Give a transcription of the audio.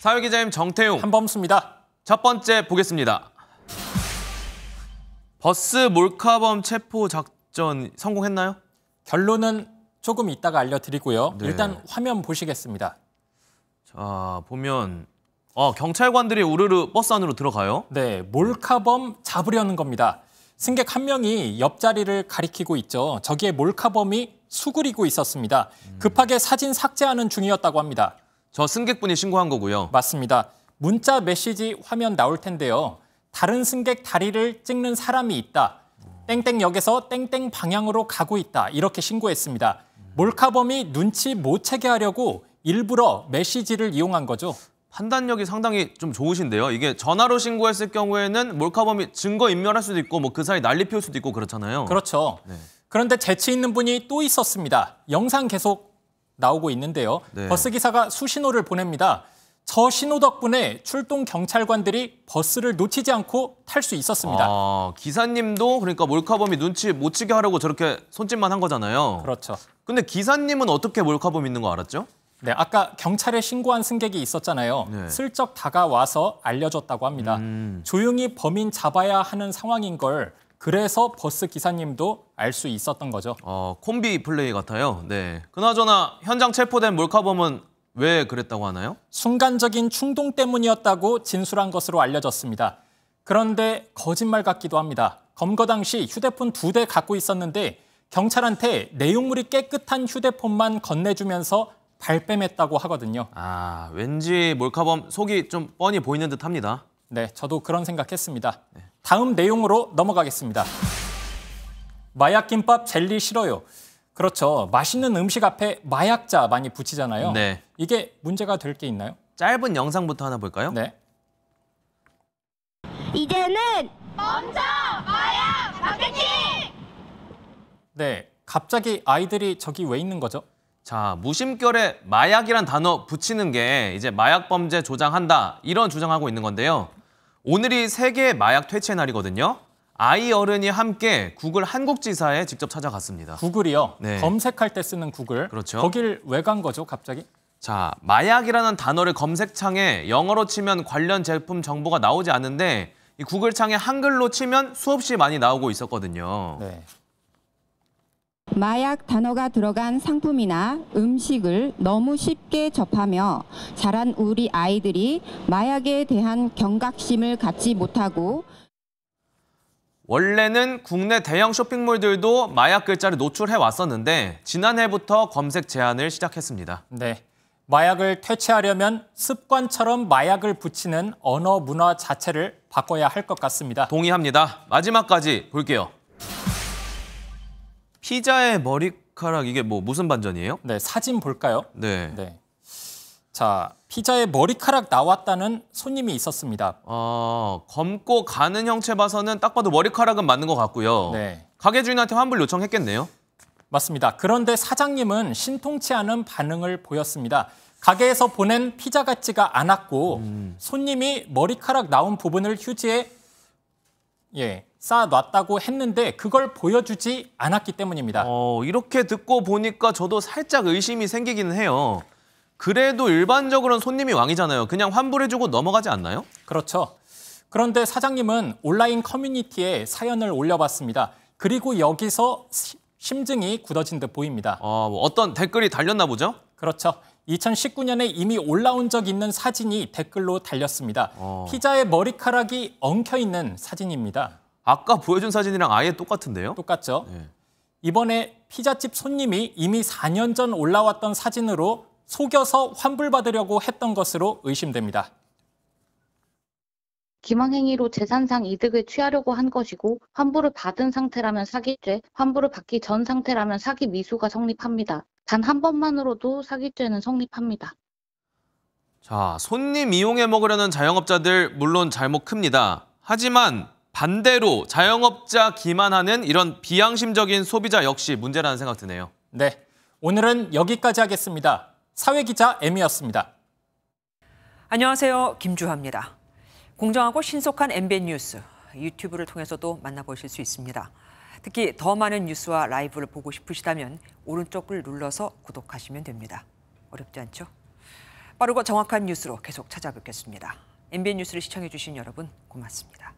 사회기자님 정태웅. 한범수입니다. 첫 번째 보겠습니다. 버스 몰카범 체포 작전 성공했나요? 결론은 조금 이따가 알려드리고요. 네. 일단 화면 보시겠습니다. 자, 보면 경찰관들이 우르르 버스 안으로 들어가요. 네, 몰카범 잡으려는 겁니다. 승객 한 명이 옆자리를 가리키고 있죠. 저기에 몰카범이 수그리고 있었습니다. 급하게 사진 삭제하는 중이었다고 합니다. 저 승객분이 신고한 거고요. 맞습니다. 문자 메시지 화면 나올 텐데요. 다른 승객 다리를 찍는 사람이 있다. 땡땡역에서 땡땡 방향으로 가고 있다. 이렇게 신고했습니다. 몰카범이 눈치 못 채게 하려고 일부러 메시지를 이용한 거죠. 판단력이 상당히 좀 좋으신데요. 이게 전화로 신고했을 경우에는 몰카범이 증거 인멸할 수도 있고 그 사이 난리 피울 수도 있고 그렇잖아요. 그렇죠. 네. 그런데 재치 있는 분이 또 있었습니다. 영상 계속 나오고 있는데요. 네. 버스기사가 수신호를 보냅니다. 저 신호 덕분에 출동 경찰관들이 버스를 놓치지 않고 탈 수 있었습니다. 기사님도 그러니까 몰카범이 눈치 못 채게 하려고 저렇게 손짓만 한 거잖아요. 그렇죠. 근데 기사님은 어떻게 몰카범 있는 거 알았죠? 네, 아까 경찰에 신고한 승객이 있었잖아요. 네. 슬쩍 다가와서 알려줬다고 합니다. 조용히 범인 잡아야 하는 상황인 걸 그래서 버스 기사님도 알 수 있었던 거죠. 콤비 플레이 같아요. 네. 그나저나 현장 체포된 몰카범은 왜 그랬다고 하나요? 순간적인 충동 때문이었다고 진술한 것으로 알려졌습니다. 그런데 거짓말 같기도 합니다. 검거 당시 휴대폰 2대 갖고 있었는데 경찰한테 내용물이 깨끗한 휴대폰만 건네주면서 발뺌했다고 하거든요. 왠지 몰카범 속이 좀 뻔히 보이는 듯 합니다. 네, 저도 그런 생각했습니다. 다음 내용으로 넘어가겠습니다. 마약김밥 젤리 싫어요. 그렇죠. 맛있는 음식 앞에 마약자 많이 붙이잖아요. 네. 이게 문제가 될 게 있나요? 짧은 영상부터 하나 볼까요? 네. 이제는 멈춰 마약 마케팅! 네, 갑자기 아이들이 저기 왜 있는 거죠? 자, 무심결에 마약이란 단어 붙이는 게 이제 마약 범죄 조장한다 이런 주장하고 있는 건데요. 오늘이 세계 마약 퇴치의 날이거든요. 아이 어른이 함께 구글 한국지사에 직접 찾아갔습니다. 구글이요? 네. 검색할 때 쓰는 구글. 그렇죠. 거길 왜 간 거죠, 갑자기? 자, 마약이라는 단어를 검색창에 영어로 치면 관련 제품 정보가 나오지 않는데 이 구글창에 한글로 치면 수없이 많이 나오고 있었거든요. 네. 마약 단어가 들어간 상품이나 음식을 너무 쉽게 접하며 자란 우리 아이들이 마약에 대한 경각심을 갖지 못하고 원래는 국내 대형 쇼핑몰들도 마약 글자를 노출해 왔었는데 지난해부터 검색 제한을 시작했습니다. 네. 마약을 퇴치하려면 습관처럼 마약을 붙이는 언어 문화 자체를 바꿔야 할 것 같습니다. 동의합니다. 마지막까지 볼게요. 피자의 머리카락 이게 무슨 반전이에요? 네, 사진 볼까요? 네. 네. 자, 피자에 머리카락 나왔다는 손님이 있었습니다. 검고 가는 형체 봐서는 딱 봐도 머리카락은 맞는 것 같고요. 네. 가게 주인한테 환불 요청했겠네요. 맞습니다. 그런데 사장님은 신통치 않은 반응을 보였습니다. 가게에서 보낸 피자 같지가 않았고 손님이 머리카락 나온 부분을 휴지에 쌓아놨다고 했는데 그걸 보여주지 않았기 때문입니다. 이렇게 듣고 보니까 저도 살짝 의심이 생기기는 해요. 그래도 일반적으로는 손님이 왕이잖아요. 그냥 환불해주고 넘어가지 않나요? 그렇죠. 그런데 사장님은 온라인 커뮤니티에 사연을 올려봤습니다. 그리고 여기서 심증이 굳어진 듯 보입니다. 어떤 댓글이 달렸나 보죠? 그렇죠. 2019년에 이미 올라온 적 있는 사진이 댓글로 달렸습니다. 피자에 머리카락이 엉켜있는 사진입니다. 아까 보여준 사진이랑 아예 똑같은데요? 똑같죠. 네. 이번에 피자집 손님이 이미 4년 전 올라왔던 사진으로 속여서 환불받으려고 했던 것으로 의심됩니다. 기망행위로 재산상 이득을 취하려고 한 것이고 환불을 받은 상태라면 사기죄, 환불을 받기 전 상태라면 사기 미수가 성립합니다. 단 한 번만으로도 사기죄는 성립합니다. 자, 손님 이용해 먹으려는 자영업자들 물론 잘못 큽니다. 하지만 반대로 자영업자 기만하는 이런 비양심적인 소비자 역시 문제라는 생각 드네요. 네, 오늘은 여기까지 하겠습니다. 사회기자 M이었습니다. 안녕하세요. 김주하입니다. 공정하고 신속한 MBN 뉴스, 유튜브를 통해서도 만나보실 수 있습니다. 특히 더 많은 뉴스와 라이브를 보고 싶으시다면 오른쪽을 눌러서 구독하시면 됩니다. 어렵지 않죠? 빠르고 정확한 뉴스로 계속 찾아뵙겠습니다. MBN 뉴스를 시청해주신 여러분 고맙습니다.